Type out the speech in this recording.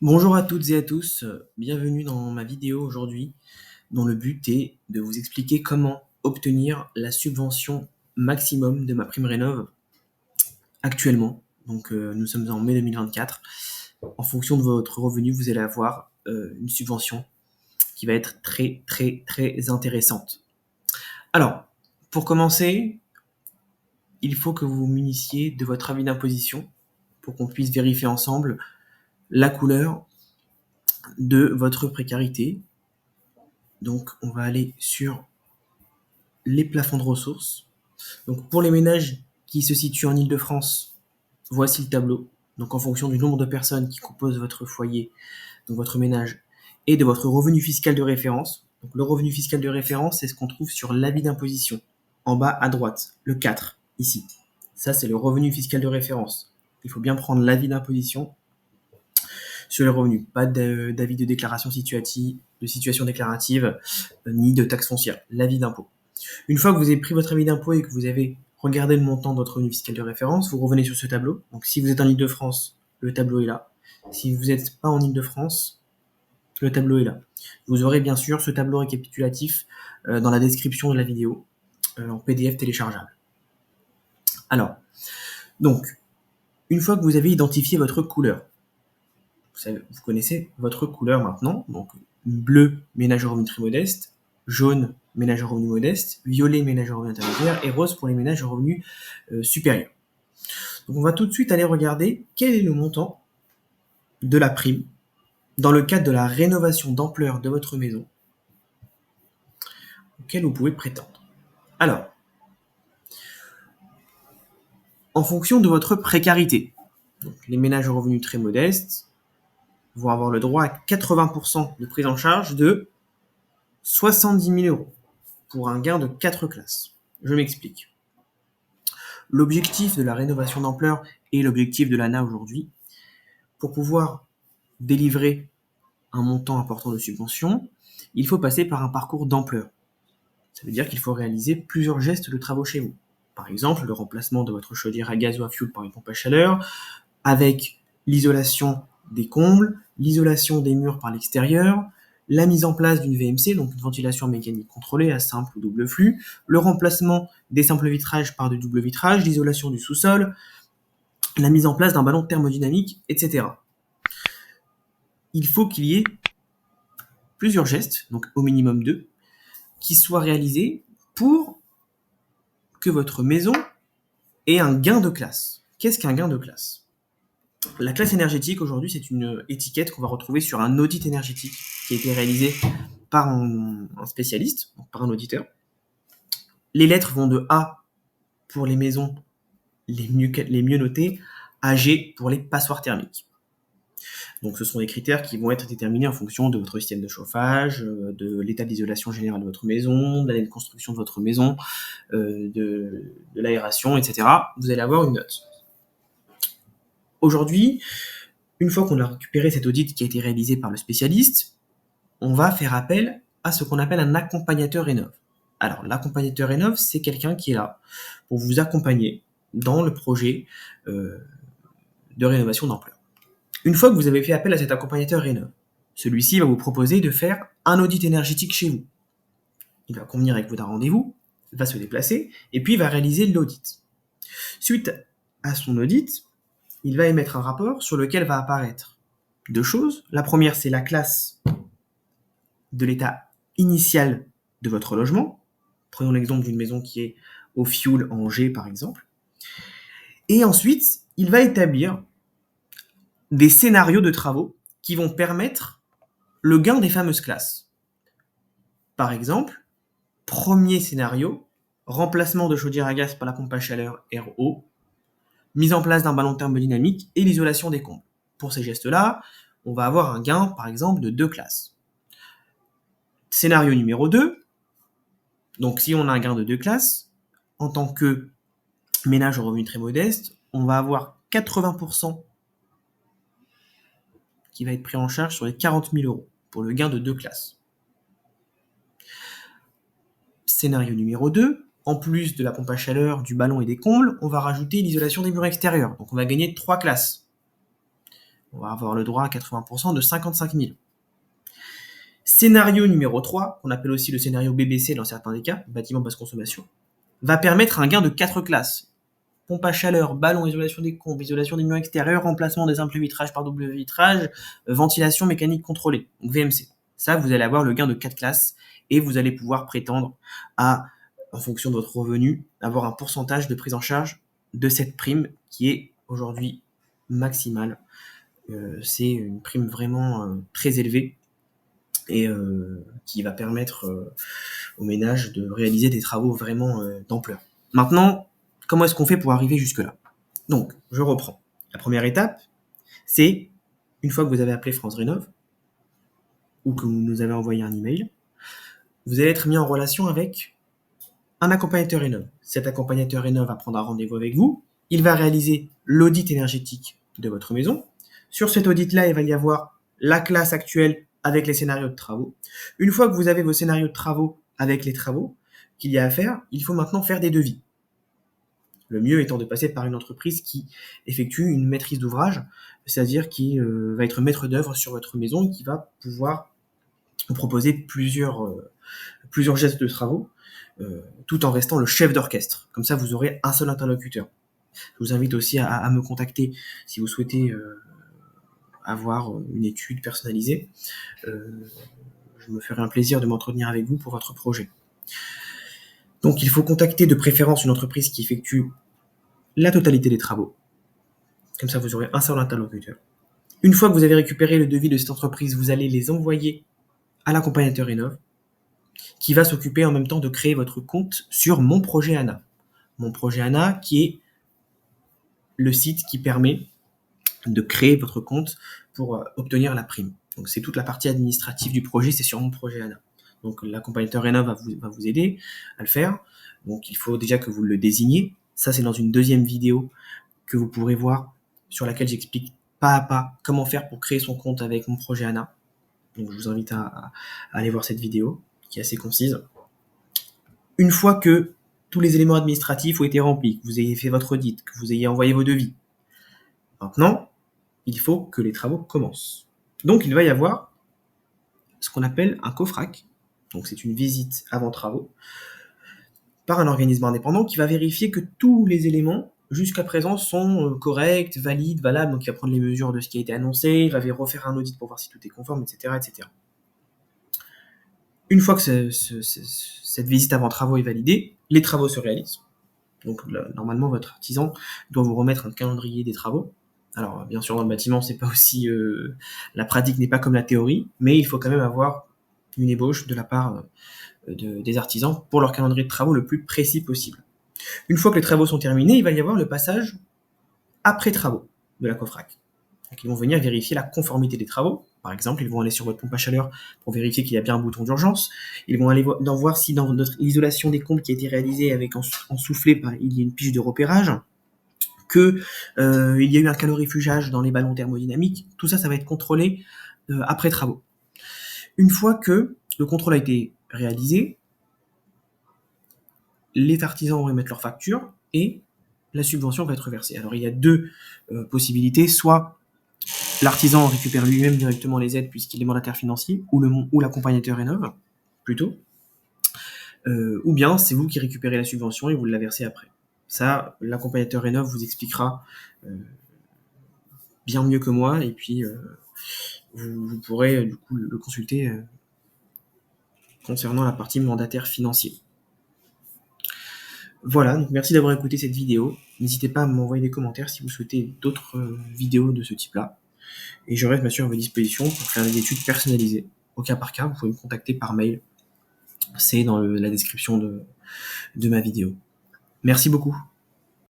Bonjour à toutes et à tous, bienvenue dans ma vidéo aujourd'hui dont le but est de vous expliquer comment obtenir la subvention maximum de ma prime rénov actuellement. Donc nous sommes en mai 2024. En fonction de votre revenu, vous allez avoir une subvention qui va être très très très intéressante. Alors, pour commencer, il faut que vous vous munissiez de votre avis d'imposition pour qu'on puisse vérifier ensemble la couleur de votre précarité. Donc, on va aller sur les plafonds de ressources. Donc, pour les ménages qui se situent en Île-de-France, voici le tableau. Donc, en fonction du nombre de personnes qui composent votre foyer, donc votre ménage, et de votre revenu fiscal de référence. Donc, le revenu fiscal de référence, c'est ce qu'on trouve sur l'avis d'imposition, en bas à droite, le 4, ici. Ça, c'est le revenu fiscal de référence. Il faut bien prendre l'avis d'imposition sur les revenus. Pas d'avis de déclaration situative, de situation déclarative, ni de taxe foncière. L'avis d'impôt. Une fois que vous avez pris votre avis d'impôt et que vous avez regardé le montant de votre revenu fiscal de référence, vous revenez sur ce tableau. Donc si vous êtes en Île-de-France, le tableau est là. Si vous n'êtes pas en Île-de-France, le tableau est là. Vous aurez bien sûr ce tableau récapitulatif dans la description de la vidéo en PDF téléchargeable. Alors, donc, une fois que vous avez identifié votre couleur, vous connaissez votre couleur maintenant, donc bleu, ménage au revenu très modeste, jaune, ménage au revenu modeste, violet, ménage au revenu intermédiaire, et rose pour les ménages au revenu supérieur. Donc on va tout de suite aller regarder quel est le montant de la prime dans le cadre de la rénovation d'ampleur de votre maison auquel vous pouvez prétendre. Alors, en fonction de votre précarité, donc les ménages au revenu très modeste vont avoir le droit à 80% de prise en charge de 70 000 euros pour un gain de 4 classes. Je m'explique. L'objectif de la rénovation d'ampleur et l'objectif de l'ANA aujourd'hui, pour pouvoir délivrer un montant important de subvention, il faut passer par un parcours d'ampleur. Ça veut dire qu'il faut réaliser plusieurs gestes de travaux chez vous. Par exemple, le remplacement de votre chaudière à gaz ou à fioul par une pompe à chaleur, avec l'isolation des combles, l'isolation des murs par l'extérieur, la mise en place d'une VMC, donc une ventilation mécanique contrôlée à simple ou double flux, le remplacement des simples vitrages par de double vitrage, l'isolation du sous-sol, la mise en place d'un ballon thermodynamique, etc. Il faut qu'il y ait plusieurs gestes, donc au minimum 2, qui soient réalisés pour que votre maison ait un gain de classe. Qu'est-ce qu'un gain de classe ? La classe énergétique, aujourd'hui, c'est une étiquette qu'on va retrouver sur un audit énergétique qui a été réalisé par un spécialiste, donc par un auditeur. Les lettres vont de A pour les maisons les mieux notées à G pour les passoires thermiques. Donc ce sont des critères qui vont être déterminés en fonction de votre système de chauffage, de l'état d'isolation générale de votre maison, de l'année de construction de votre maison, de l'aération, etc. Vous allez avoir une note. Aujourd'hui, une fois qu'on a récupéré cet audit qui a été réalisé par le spécialiste, on va faire appel à ce qu'on appelle un accompagnateur rénov. Alors, l'accompagnateur rénov, c'est quelqu'un qui est là pour vous accompagner dans le projet de rénovation d'ampleur. Une fois que vous avez fait appel à cet accompagnateur rénov, celui-ci va vous proposer de faire un audit énergétique chez vous. Il va convenir avec vous d'un rendez-vous, va se déplacer, et puis il va réaliser l'audit. Suite à son audit, il va émettre un rapport sur lequel va apparaître deux choses. La première, c'est la classe de l'état initial de votre logement. Prenons l'exemple d'une maison qui est au fioul en G, par exemple. Et ensuite, il va établir des scénarios de travaux qui vont permettre le gain des fameuses classes. Par exemple, premier scénario, remplacement de chaudière à gaz par la pompe à chaleur RO, mise en place d'un ballon thermodynamique et l'isolation des combles. Pour ces gestes-là, on va avoir un gain, par exemple, de 2 classes. Scénario numéro 2, donc si on a un gain de 2 classes, en tant que ménage au revenu très modeste, on va avoir 80% qui va être pris en charge sur les 40 000 euros pour le gain de 2 classes. Scénario numéro 2, en plus de la pompe à chaleur, du ballon et des combles, on va rajouter l'isolation des murs extérieurs. Donc on va gagner 3 classes. On va avoir le droit à 80% de 55 000. Scénario numéro 3, qu'on appelle aussi le scénario BBC dans certains des cas, bâtiment basse consommation, va permettre un gain de 4 classes. Pompe à chaleur, ballon, isolation des comptes, isolation des murs extérieurs, remplacement des simples vitrages par double vitrage, ventilation mécanique contrôlée, donc VMC. Ça, vous allez avoir le gain de 4 classes et vous allez pouvoir prétendre à, en fonction de votre revenu, avoir un pourcentage de prise en charge de cette prime qui est aujourd'hui maximale. C'est une prime vraiment très élevée et qui va permettre aux ménages de réaliser des travaux vraiment d'ampleur. Maintenant, comment est-ce qu'on fait pour arriver jusque-là? Donc, je reprends. La première étape, c'est, une fois que vous avez appelé France Rénov, ou que vous nous avez envoyé un email, vous allez être mis en relation avec un accompagnateur Rénov. Cet accompagnateur Rénov va prendre un rendez-vous avec vous, il va réaliser l'audit énergétique de votre maison. Sur cet audit-là, il va y avoir la classe actuelle avec les scénarios de travaux. Une fois que vous avez vos scénarios de travaux avec les travaux qu'il y a à faire, il faut maintenant faire des devis. Le mieux étant de passer par une entreprise qui effectue une maîtrise d'ouvrage, c'est-à-dire qui va être maître d'œuvre sur votre maison et qui va pouvoir vous proposer plusieurs gestes de travaux, tout en restant le chef d'orchestre. Comme ça, vous aurez un seul interlocuteur. Je vous invite aussi à me contacter si vous souhaitez avoir une étude personnalisée. Je me ferai un plaisir de m'entretenir avec vous pour votre projet. Donc, il faut contacter de préférence une entreprise qui effectue la totalité des travaux. Comme ça, vous aurez un seul interlocuteur. Une fois que vous avez récupéré le devis de cette entreprise, vous allez les envoyer à l'accompagnateur Rénov, qui va s'occuper en même temps de créer votre compte sur Mon Projet ANA. Mon Projet ANA, qui est le site qui permet de créer votre compte pour obtenir la prime. Donc, c'est toute la partie administrative du projet, c'est sur Mon Projet ANA. Donc, l'accompagnateur Rénov va vous aider à le faire. Donc, il faut déjà que vous le désigniez. Ça, c'est dans une deuxième vidéo que vous pourrez voir, sur laquelle j'explique pas à pas comment faire pour créer son compte avec Mon Projet ANA. Donc, je vous invite à aller voir cette vidéo, qui est assez concise. Une fois que tous les éléments administratifs ont été remplis, que vous ayez fait votre audit, que vous ayez envoyé vos devis, maintenant, il faut que les travaux commencent. Donc, il va y avoir ce qu'on appelle un COFRAC. Donc, c'est une visite avant travaux par un organisme indépendant qui va vérifier que tous les éléments jusqu'à présent sont corrects, valides, valables. Donc, il va prendre les mesures de ce qui a été annoncé, il va refaire un audit pour voir si tout est conforme, etc., etc. Une fois que cette visite avant travaux est validée, les travaux se réalisent. Donc, normalement, votre artisan doit vous remettre un calendrier des travaux. Alors, bien sûr, dans le bâtiment, c'est pas aussi, la pratique n'est pas comme la théorie, mais il faut quand même avoir une ébauche de la part des artisans pour leur calendrier de travaux le plus précis possible. Une fois que les travaux sont terminés, il va y avoir le passage après travaux de la COFRAC. Donc, ils vont venir vérifier la conformité des travaux. Par exemple, ils vont aller sur votre pompe à chaleur pour vérifier qu'il y a bien un bouton d'urgence. Ils vont aller voir si dans l'isolation des comptes qui a été réalisée avec en soufflé, il y a une pige de repérage, qu'il y a eu un calorifugage dans les ballons thermodynamiques. Tout ça, ça va être contrôlé après travaux. Une fois que le contrôle a été réalisé, les artisans vont remettre leur facture et la subvention va être versée. Alors, il y a deux possibilités. Soit l'artisan récupère lui-même directement les aides puisqu'il est mandataire financier, ou l'accompagnateur Rénov, plutôt. Ou bien, c'est vous qui récupérez la subvention et vous la versez après. Ça, l'accompagnateur Rénov vous expliquera bien mieux que moi, et puis vous pourrez du coup le consulter concernant la partie mandataire financier. Voilà, donc merci d'avoir écouté cette vidéo. N'hésitez pas à m'envoyer des commentaires si vous souhaitez d'autres vidéos de ce type-là. Et je reste bien sûr à votre disposition pour faire des études personnalisées. Au cas par cas, vous pouvez me contacter par mail. C'est dans la description de ma vidéo. Merci beaucoup.